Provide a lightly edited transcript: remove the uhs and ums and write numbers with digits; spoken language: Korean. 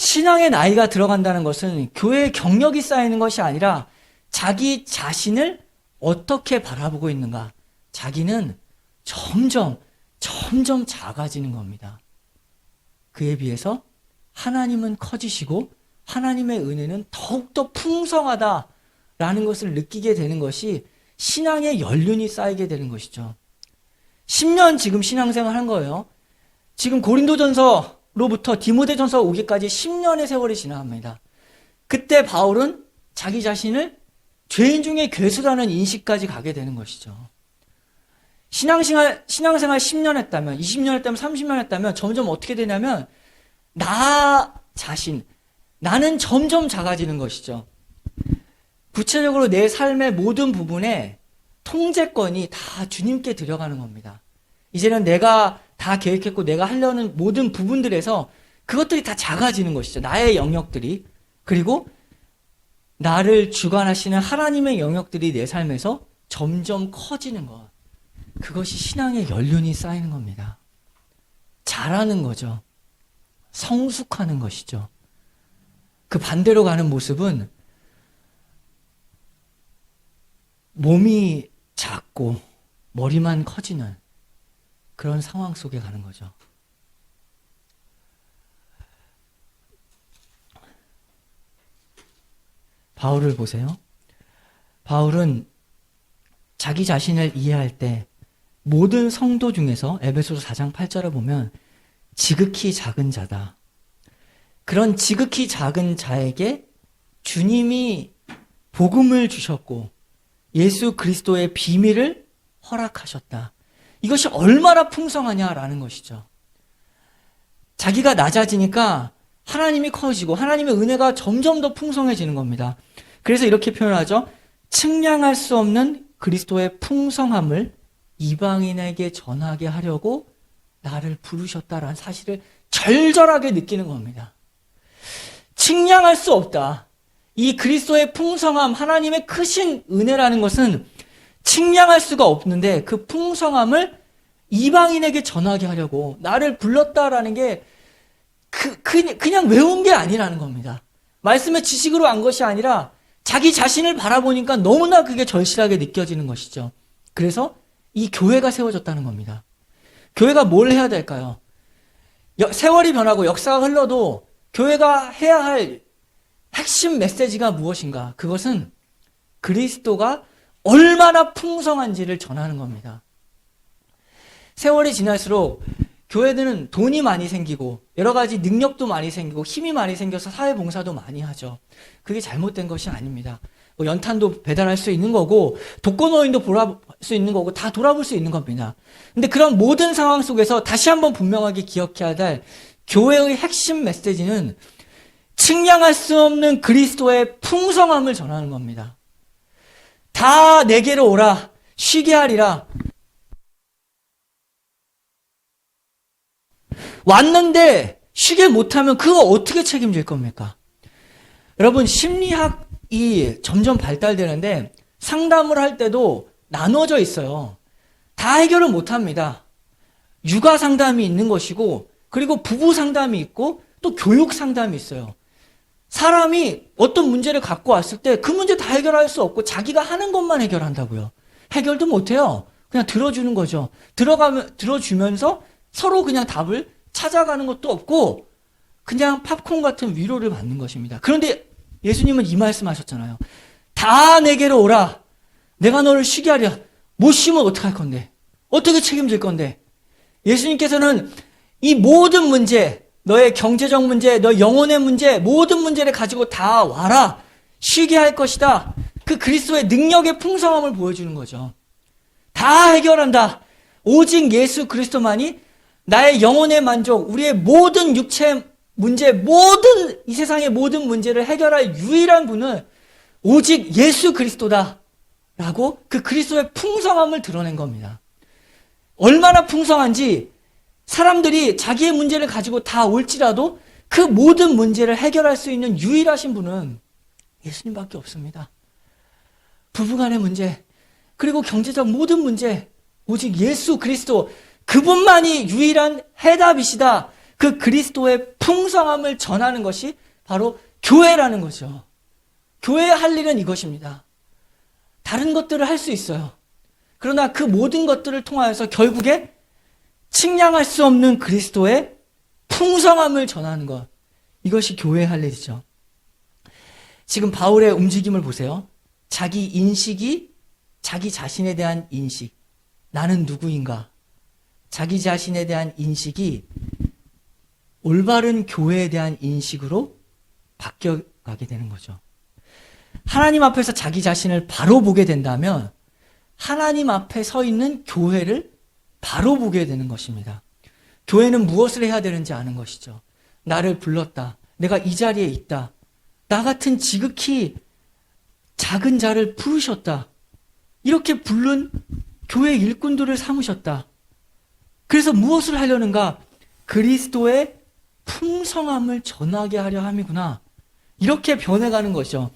신앙의 나이가 들어간다는 것은 교회의 경력이 쌓이는 것이 아니라 자기 자신을 어떻게 바라보고 있는가. 자기는 점점 작아지는 겁니다. 그에 비해서 하나님은 커지시고 하나님의 은혜는 더욱더 풍성하다라는 것을 느끼게 되는 것이 신앙의 연륜이 쌓이게 되는 것이죠. 10년 지금 신앙생활 한 거예요. 지금 고린도전서로부터 디모데전서 오기까지 10년의 세월이 지나갑니다. 그때 바울은 자기 자신을 죄인 중에 괴수라는 인식까지 가게 되는 것이죠. 신앙생활 10년 했다면, 20년 했다면, 30년 했다면 점점 어떻게 되냐면 나 자신, 나는 점점 작아지는 것이죠. 구체적으로 내 삶의 모든 부분에 통제권이 다 주님께 들어가는 겁니다. 이제는 내가 다 계획했고 내가 하려는 모든 부분들에서 그것들이 다 작아지는 것이죠. 나의 영역들이. 그리고 나를 주관하시는 하나님의 영역들이 내 삶에서 점점 커지는 것. 그것이 신앙의 연륜이 쌓이는 겁니다. 자라는 거죠. 성숙하는 것이죠. 그 반대로 가는 모습은 몸이 작고 머리만 커지는 그런 상황 속에 가는 거죠. 바울을 보세요. 바울은 자기 자신을 이해할 때 모든 성도 중에서 에베소서 4장 8절을 보면 지극히 작은 자다. 그런 지극히 작은 자에게 주님이 복음을 주셨고 예수 그리스도의 비밀을 허락하셨다. 이것이 얼마나 풍성하냐라는 것이죠. 자기가 낮아지니까 하나님이 커지고 하나님의 은혜가 점점 더 풍성해지는 겁니다. 그래서 이렇게 표현하죠. 측량할 수 없는 그리스도의 풍성함을 이방인에게 전하게 하려고 나를 부르셨다라는 사실을 절절하게 느끼는 겁니다. 측량할 수 없다. 이 그리스도의 풍성함, 하나님의 크신 은혜라는 것은 측량할 수가 없는데 그 풍성함을 이방인에게 전하게 하려고 나를 불렀다라는 게 그냥 외운 게 아니라는 겁니다. 말씀의 지식으로 안 것이 아니라 자기 자신을 바라보니까 너무나 그게 절실하게 느껴지는 것이죠. 그래서 이 교회가 세워졌다는 겁니다. 교회가 뭘 해야 될까요? 세월이 변하고 역사가 흘러도 교회가 해야 할 핵심 메시지가 무엇인가? 그것은 그리스도가 얼마나 풍성한지를 전하는 겁니다. 세월이 지날수록 교회들은 돈이 많이 생기고 여러 가지 능력도 많이 생기고 힘이 많이 생겨서 사회봉사도 많이 하죠. 그게 잘못된 것이 아닙니다. 연탄도 배달할 수 있는 거고 독거노인도 돌아볼 수 있는 거고 다 돌아볼 수 있는 겁니다. 근데 그런 모든 상황 속에서 다시 한번 분명하게 기억해야 될 교회의 핵심 메시지는 측량할 수 없는 그리스도의 풍성함을 전하는 겁니다. 다 내게로 오라 쉬게 하리라. 왔는데 쉬게 못하면 그거 어떻게 책임질 겁니까? 여러분 심리학이 점점 발달되는데 상담을 할 때도 나눠져 있어요. 다 해결을 못합니다. 육아 상담이 있는 것이고 그리고 부부 상담이 있고 또 교육 상담이 있어요. 사람이 어떤 문제를 갖고 왔을 때 그 문제 다 해결할 수 없고 자기가 하는 것만 해결한다고요. 해결도 못해요. 그냥 들어주는 거죠. 들어주면서 서로 그냥 답을 찾아가는 것도 없고 그냥 팝콘 같은 위로를 받는 것입니다. 그런데 예수님은 이 말씀하셨잖아요. 다 내게로 오라. 내가 너를 쉬게 하랴. 못 쉬면 어떡할 건데? 어떻게 책임질 건데? 예수님께서는 이 모든 문제, 너의 경제적 문제, 너의 영혼의 문제, 모든 문제를 가지고 다 와라. 쉬게 할 것이다. 그 그리스도의 능력의 풍성함을 보여주는 거죠. 다 해결한다. 오직 예수 그리스도만이 나의 영혼의 만족, 우리의 모든 육체 문제, 모든 이 세상의 모든 문제를 해결할 유일한 분은 오직 예수 그리스도다. 라고 그 그리스도의 풍성함을 드러낸 겁니다. 얼마나 풍성한지 사람들이 자기의 문제를 가지고 다 올지라도 그 모든 문제를 해결할 수 있는 유일하신 분은 예수님밖에 없습니다. 부부간의 문제, 그리고 경제적 모든 문제, 오직 예수 그리스도, 그분만이 유일한 해답이시다. 그 그리스도의 풍성함을 전하는 것이 바로 교회라는 거죠. 교회의 할 일은 이것입니다. 다른 것들을 할 수 있어요. 그러나 그 모든 것들을 통하여서 결국에 측량할 수 없는 그리스도의 풍성함을 전하는 것. 이것이 교회의 할 일이죠. 지금 바울의 움직임을 보세요. 자기 인식이 자기 자신에 대한 인식. 나는 누구인가? 자기 자신에 대한 인식이 올바른 교회에 대한 인식으로 바뀌어가게 되는 거죠. 하나님 앞에서 자기 자신을 바로 보게 된다면 하나님 앞에 서 있는 교회를 바로 보게 되는 것입니다. 교회는 무엇을 해야 되는지 아는 것이죠. 나를 불렀다. 내가 이 자리에 있다. 나 같은 지극히 작은 자를 부르셨다. 이렇게 부른 교회 일꾼들을 삼으셨다. 그래서 무엇을 하려는가? 그리스도의 풍성함을 전하게 하려 함이구나. 이렇게 변해가는 것이죠.